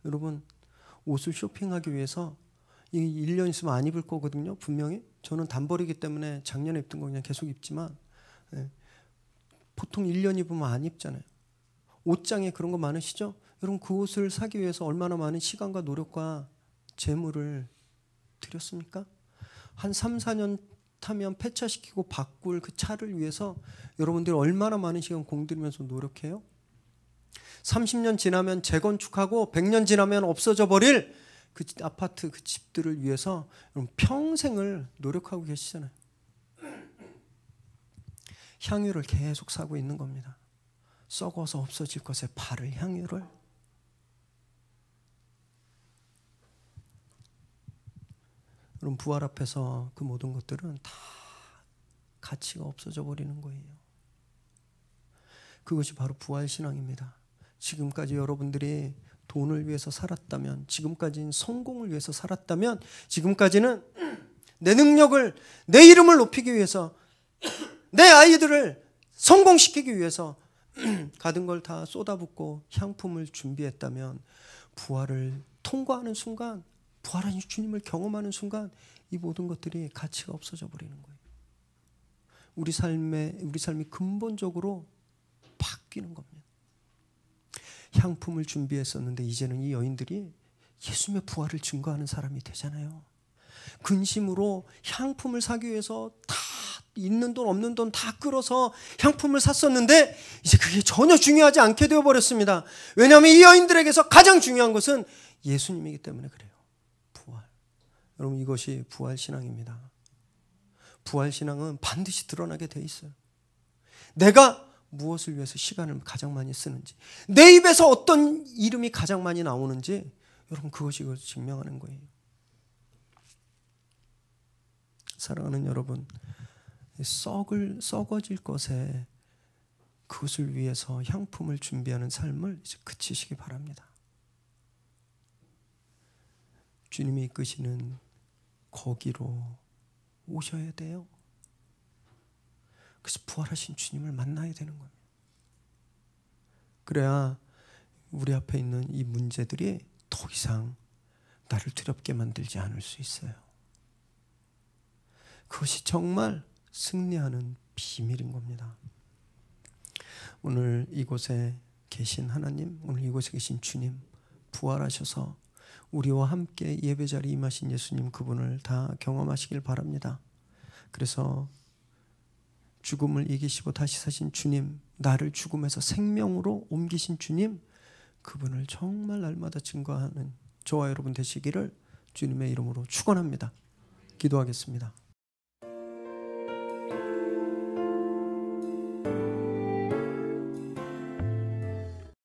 여러분, 옷을 쇼핑하기 위해서 1년 있으면 안 입을 거거든요. 분명히. 저는 단벌이기 때문에 작년에 입던 거 그냥 계속 입지만, 보통 1년 입으면 안 입잖아요. 옷장에 그런 거 많으시죠? 여러분, 그 옷을 사기 위해서 얼마나 많은 시간과 노력과 재물을 들였습니까? 한 3, 4년 타면 폐차시키고 바꿀 그 차를 위해서 여러분들이 얼마나 많은 시간 공들이면서 노력해요? 30년 지나면 재건축하고 100년 지나면 없어져 버릴 그 아파트, 그 집들을 위해서 여러분 평생을 노력하고 계시잖아요. 향유를 계속 사고 있는 겁니다. 썩어서 없어질 것에 바를 향유를. 여러분, 부활 앞에서 그 모든 것들은 다 가치가 없어져 버리는 거예요. 그것이 바로 부활신앙입니다. 지금까지 여러분들이 돈을 위해서 살았다면, 지금까지는 성공을 위해서 살았다면, 지금까지는 내 능력을, 내 이름을 높이기 위해서, 내 아이들을 성공시키기 위해서 가진 걸 다 쏟아붓고 향품을 준비했다면, 부활을 통과하는 순간, 부활한 주님을 경험하는 순간 이 모든 것들이 가치가 없어져 버리는 거예요. 우리 삶이 근본적으로 바뀌는 겁니다. 향품을 준비했었는데 이제는 이 여인들이 예수님의 부활을 증거하는 사람이 되잖아요. 근심으로 향품을 사기 위해서 다 있는 돈 없는 돈 다 끌어서 향품을 샀었는데 이제 그게 전혀 중요하지 않게 되어버렸습니다. 왜냐하면 이 여인들에게서 가장 중요한 것은 예수님이기 때문에 그래요. 부활. 여러분, 이것이 부활신앙입니다. 부활신앙은 반드시 드러나게 돼 있어요. 내가 무엇을 위해서 시간을 가장 많이 쓰는지, 내 입에서 어떤 이름이 가장 많이 나오는지, 여러분, 그것이 이것을 증명하는 거예요. 사랑하는 여러분, 썩어질 것에 그것을 위해서 향품을 준비하는 삶을 이제 그치시기 바랍니다. 주님이 이끄시는 거기로 오셔야 돼요. 그래서 부활하신 주님을 만나야 되는 겁니다. 그래야 우리 앞에 있는 이 문제들이 더 이상 나를 두렵게 만들지 않을 수 있어요. 그것이 정말 승리하는 비밀인 겁니다. 오늘 이곳에 계신 하나님, 오늘 이곳에 계신 주님, 부활하셔서 우리와 함께 예배 자리에 임하신 예수님, 그분을 다 경험하시길 바랍니다. 그래서 죽음을 이기시고 다시 사신 주님, 나를 죽음에서 생명으로 옮기신 주님, 그분을 정말 날마다 증거하는 저와 여러분 되시기를 주님의 이름으로 축원합니다. 기도하겠습니다.